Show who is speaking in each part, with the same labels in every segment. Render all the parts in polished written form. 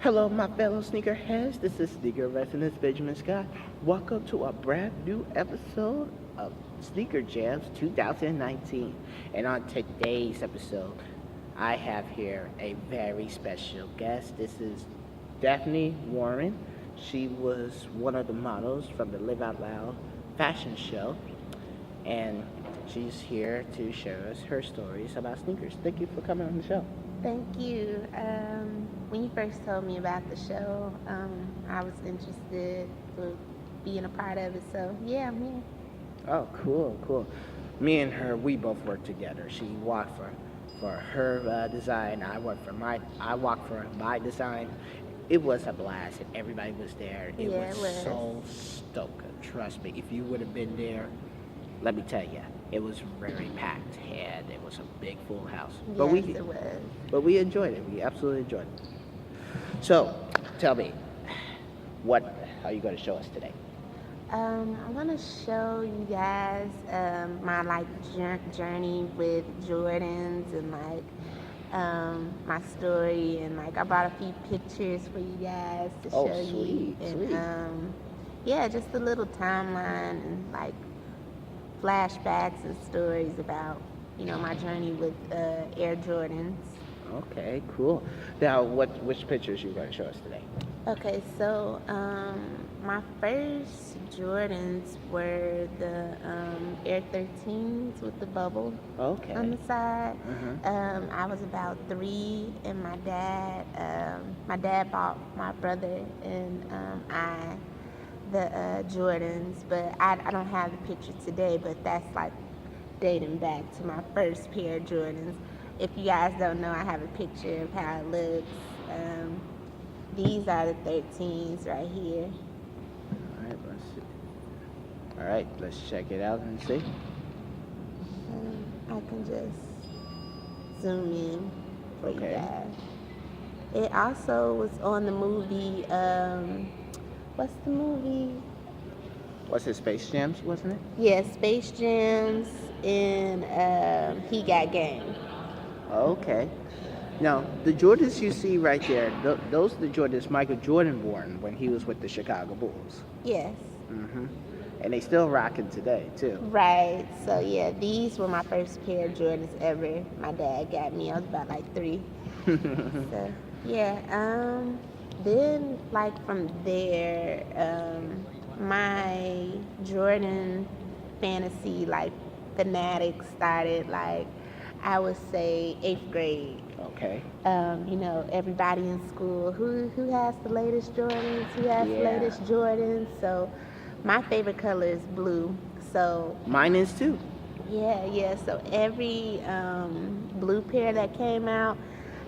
Speaker 1: Hello, my fellow sneakerheads. This is Sneaker Resident Benjamin Scott. Welcome to a brand new episode of Sneaker Jamz 2019. And on today's episode, I have here a very special guest. This is Daphne Warren. She was one of the models from the Live Out Loud fashion show, and she's here to share us her stories about sneakers. Thank you for coming on the show.
Speaker 2: Thank you. When you first told me about the show, I was interested to being a part of it. So yeah, I'm here.
Speaker 1: Oh, cool, cool. Me and her, we both work together. She walked for her design. I walked for my design. It was a blast, and everybody was there. It
Speaker 2: Yeah,
Speaker 1: was
Speaker 2: it was.
Speaker 1: so stoked. Trust me, if you would have been there, let me tell you, it was very packed, and it was a big full house.
Speaker 2: Yes, it was.
Speaker 1: But we enjoyed it. We absolutely enjoyed it. So, tell me, what are you going to show us today?
Speaker 2: I want to show you guys my journey with Jordans and my story, and I brought a few pictures for you guys to
Speaker 1: Oh,
Speaker 2: show you,
Speaker 1: sweet,
Speaker 2: and
Speaker 1: sweet.
Speaker 2: yeah, just a little timeline and flashbacks and stories about my journey with Air Jordans.
Speaker 1: Okay, cool. Now, which pictures you going to show us today?
Speaker 2: Okay, so my first Jordans were the Air 13s with the bubble
Speaker 1: Okay.
Speaker 2: on the side.
Speaker 1: Mhm.
Speaker 2: I was about 3, and my dad bought my brother and I the Jordans, but I don't have the picture today, but that's dating back to my first pair of Jordans. If you guys don't know, I have a picture of how it looks. These are the 13s right here.
Speaker 1: All right, let's see. All right, let's check it out and see.
Speaker 2: I can just zoom in for you
Speaker 1: Okay.
Speaker 2: guys. It also was on the movie, what's the movie?
Speaker 1: What's it, Space Jams, wasn't it?
Speaker 2: Yeah, Space Jamz and He Got Game.
Speaker 1: Okay. Now, the Jordans you see right there, those are the Jordans Michael Jordan worn when he was with the Chicago Bulls.
Speaker 2: Yes.
Speaker 1: Hmm. And they still rocking today, too.
Speaker 2: Right. So yeah, these were my first pair of Jordans ever. My dad got me. I was about 3. So yeah. Then from there, my Jordan fantasy fanatic started I would say 8th grade.
Speaker 1: Okay.
Speaker 2: Everybody in school who has the latest Jordans, who has the
Speaker 1: Yeah.
Speaker 2: latest Jordans. So my favorite color is blue. So
Speaker 1: Mine is, too.
Speaker 2: yeah. So every blue pair that came out,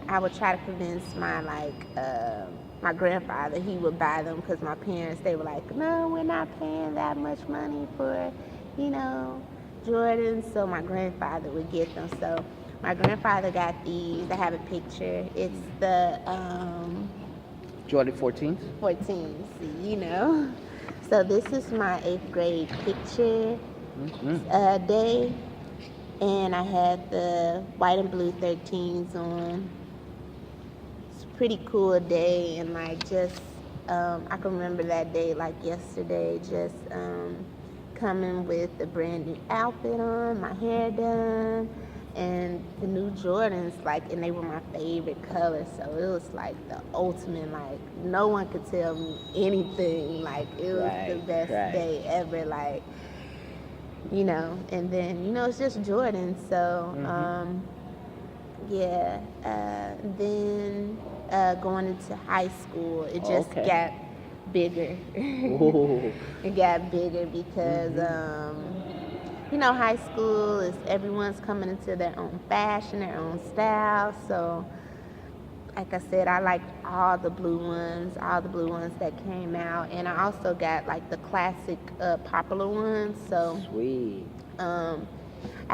Speaker 2: I would try to convince my grandfather he would buy them, because my parents, they were like, no, we're not paying that much money for you know Jordans. So my grandfather would get them. So my grandfather got these. I have a picture. It's the
Speaker 1: Jordan 14s?
Speaker 2: 14s. So this is my 8th grade picture
Speaker 1: Mm-hmm.
Speaker 2: day, and I had the white and blue 13s on. It's a pretty cool day, and just I can remember that day like yesterday, just coming with a brand new outfit on, my hair done, and the new Jordans, and they were my favorite color. So it was the ultimate, no one could tell me anything. It was the
Speaker 1: Right,
Speaker 2: best
Speaker 1: right.
Speaker 2: day ever. And then it's just Jordan. So yeah. Then going into high school, it just
Speaker 1: Okay.
Speaker 2: got bigger.
Speaker 1: Ooh.
Speaker 2: It got bigger because high school is everyone's coming into their own fashion, their own style. So like I said, I liked all the blue ones that came out, and I also got the classic popular ones. So
Speaker 1: Sweet.
Speaker 2: I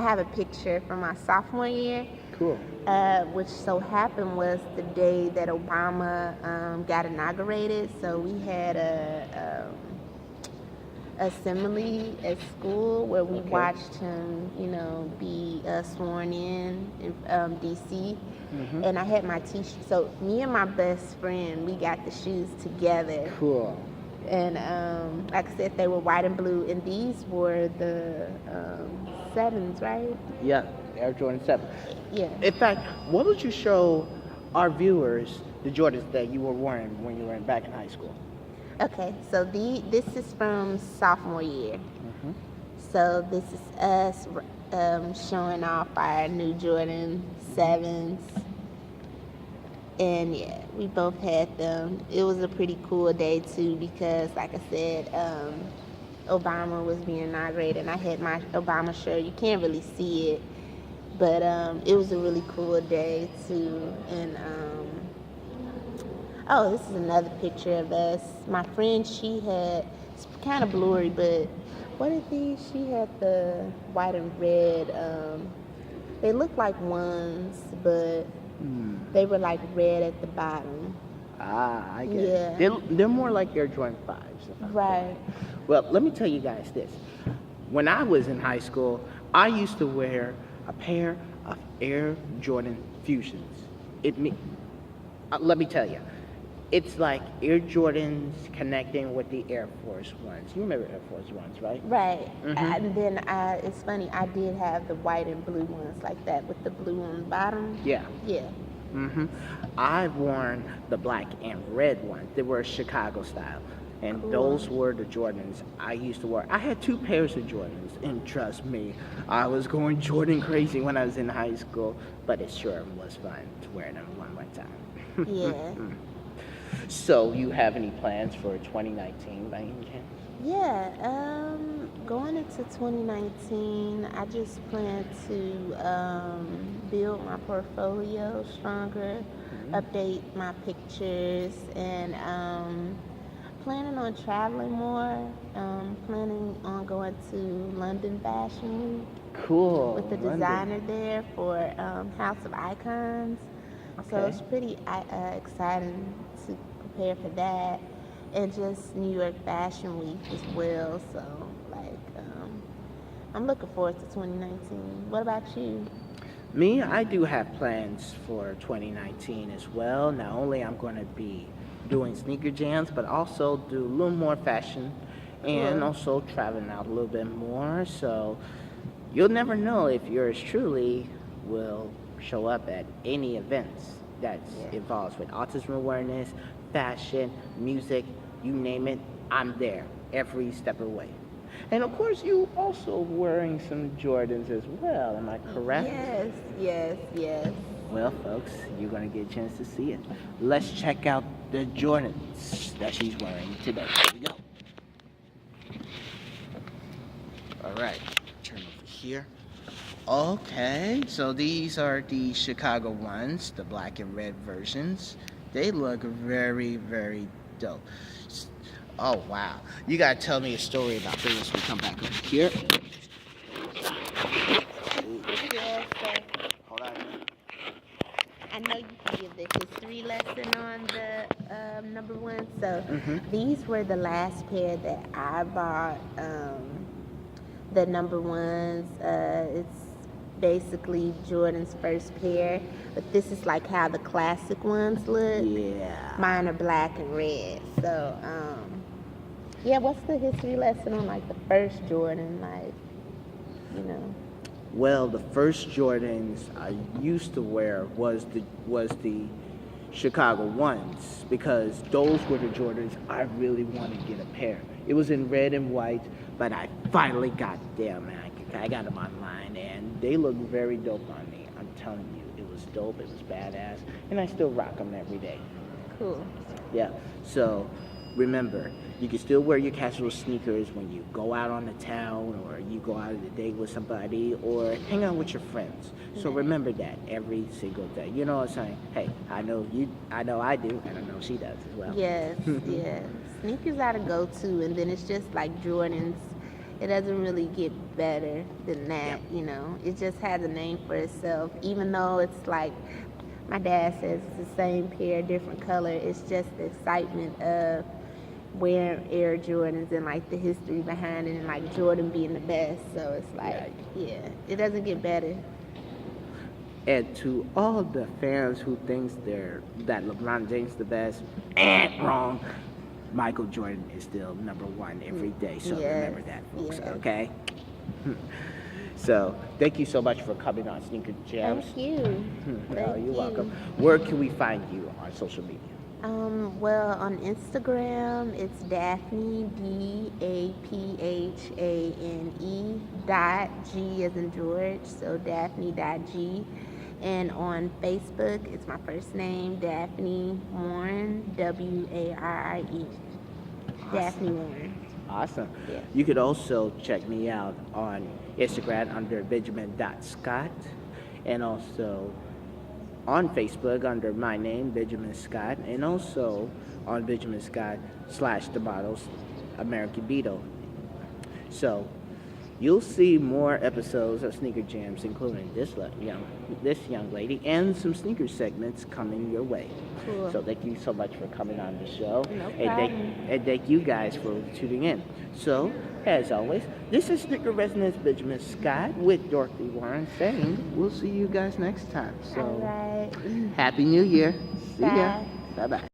Speaker 2: have a picture from my sophomore year,
Speaker 1: Cool.
Speaker 2: which so happened was the day that Obama got inaugurated. So we had assembly at school where we
Speaker 1: Okay.
Speaker 2: watched him, be sworn in DC.
Speaker 1: Mm-hmm.
Speaker 2: And I had my t-shirt. So me and my best friend, we got the shoes together.
Speaker 1: Cool.
Speaker 2: And like I said, they were white and blue. And these were the sevens, right?
Speaker 1: Yeah, Air Jordan 7.
Speaker 2: Yeah.
Speaker 1: In fact, what would you show our viewers the Jordans that you were wearing when you were back in high school?
Speaker 2: Okay, so this is from sophomore year.
Speaker 1: Mm-hmm.
Speaker 2: So this is us showing off our new Jordan 7s. And yeah, we both had them. It was a pretty cool day too because, like I said, Obama was being inaugurated, and I had my Obama shirt. You can't really see it, but it was a really cool day too. And oh, this is another picture of us. My friend, she had, it's kind of blurry, but what are these? She had the white and red. They look like ones, but they were like red at the bottom.
Speaker 1: Ah, I get
Speaker 2: Yeah.
Speaker 1: it. They're more like Air Jordan 5s. if I'm
Speaker 2: Right.
Speaker 1: correct. Well, let me tell you guys this. When I was in high school, I used to wear a pair of Air Jordan Fusions. Let me tell you, it's like Air Jordans connecting with the Air Force Ones. You remember Air Force Ones, right?
Speaker 2: Right.
Speaker 1: Mhm.
Speaker 2: And then it's funny, I did have the white and blue ones like that with the blue on the bottom.
Speaker 1: Yeah.
Speaker 2: Yeah.
Speaker 1: Mm-hmm. I've worn the black and red ones. They were Chicago style. And
Speaker 2: Cool.
Speaker 1: those were the Jordans I used to wear. I had 2 pairs of Jordans, and trust me, I was going Jordan crazy when I was in high school, but it sure was fun to wear them one more time.
Speaker 2: Yeah.
Speaker 1: So, you have any plans for 2019 by any chance?
Speaker 2: Yeah, going into 2019, I just plan to build my portfolio stronger, update my pictures, and planning on traveling more. Planning on going to London Fashion Week
Speaker 1: Cool.
Speaker 2: with the
Speaker 1: London.
Speaker 2: designer there for House of Icons. So
Speaker 1: Okay.
Speaker 2: it's pretty exciting to prepare for that, and just New York Fashion Week as well. So I'm looking forward to 2019. What about you?
Speaker 1: Me, I do have plans for 2019 as well. Not only I'm going to be doing sneaker jams, but also do a little more fashion and
Speaker 2: Cool.
Speaker 1: also traveling out a little bit more. So you'll never know if yours truly will show up at any events that's
Speaker 2: Yeah.
Speaker 1: involved with autism awareness, fashion, music, you name it, I'm there every step of the way. And of course, you also wearing some Jordans as well. Am I correct?
Speaker 2: Yes, yes, yes.
Speaker 1: Well, folks, you're going to get a chance to see it. Let's check out the Jordans that she's wearing today. Here we go. All right, turn over here. Okay, so these are the Chicago ones, the black and red versions. They look very, very dope. Oh, wow. You got to tell me a story about this when we come back over here.
Speaker 2: Yeah, so
Speaker 1: Hold on.
Speaker 2: I know you can give the history lesson on the number one. So
Speaker 1: Mhm.
Speaker 2: these were the last pair that I bought. The number ones. It's basically Jordan's first pair, but this is like how the classic ones look.
Speaker 1: Yeah.
Speaker 2: Mine are black and red. So yeah. What's the history lesson on like the first Jordan? Like, you know.
Speaker 1: Well, the first Jordans I used to wear was the Chicago ones, because those were the Jordans I really wanted to get a pair. It was in red and white, but I finally got them. I got them online, and they look very dope on me. I'm telling you, it was dope. It was badass, and I still rock them every day.
Speaker 2: Cool.
Speaker 1: Yeah. So remember, you can still wear your casual sneakers when you go out on the town, or you go out on a date with somebody, or hang out with your friends. So
Speaker 2: Right.
Speaker 1: remember that every single day. You know what I'm saying? Hey, I know you, I know I do, and I know she does as well.
Speaker 2: Yes, yes. Sneakers are to go to, and then it's just like Jordans. It doesn't really get better than that, you know. It just has a name for itself, even though it's like my dad says it's the same pair, different color. It's just the excitement of, wearing Air Jordans and like the history behind it and like Jordan being the best. So it's like, yeah, it doesn't get better.
Speaker 1: And to all the fans who thinks that LeBron James the best, wrong. Michael Jordan is still number one every day. So
Speaker 2: Yes,
Speaker 1: remember that, folks.
Speaker 2: yes.
Speaker 1: Okay. So thank you so much for coming on Sneaker Jamz.
Speaker 2: Thank you. Thank
Speaker 1: You're
Speaker 2: you.
Speaker 1: welcome. Where can we find you on social media?
Speaker 2: Well, on Instagram, it's Daphne, Daphane, .G as in George, so Daphne.G. And on Facebook, it's my first name, Daphne Warren, Warrie. Daphne Warren.
Speaker 1: Awesome.
Speaker 2: Yeah.
Speaker 1: You could also check me out on Instagram under Benjamin.Scott, and also on Facebook under my name, Benjamin Scott, and also on Benjamin Scott / The Bottles American Beetle. So you'll see more episodes of Sneaker Jamz, including this young lady, and some sneaker segments coming your way.
Speaker 2: Cool.
Speaker 1: So thank you so much for coming on the show.
Speaker 2: No
Speaker 1: And thank you guys for tuning in. So, as always, this is Sneaker Resonance Benjamin Scott with Dorothy Warren saying we'll see you guys next time. So,
Speaker 2: All right.
Speaker 1: Happy New Year. See ya.
Speaker 2: Bye.
Speaker 1: Bye-bye.